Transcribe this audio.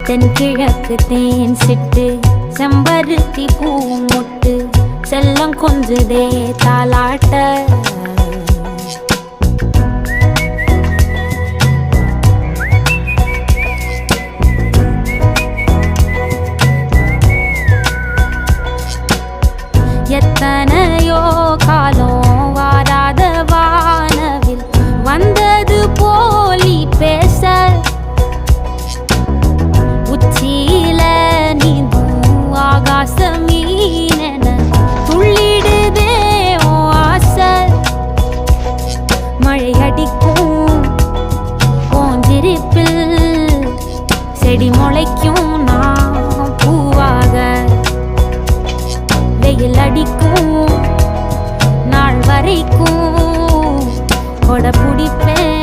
தென்கிழக்கு தேன் சிட்டு செம்பருத்தி பூ முட்டு செல்லம் கொஞ்சுதே தாலாட்ட எத்தனையோ காலம் வாராத வானவில் வந்தது போலி பேச உச்சியில நீந்தும் ஆகாச மீனென துள்ளிடுதே ஓ ஆசை மழை அடிக்கும் போஞ்சிருப்பில் செடி முளைக்கும் நான் பூவாக வெயில் அடிக்கும் நாள் வரைக்கும் கொடை பிடிப்பேன்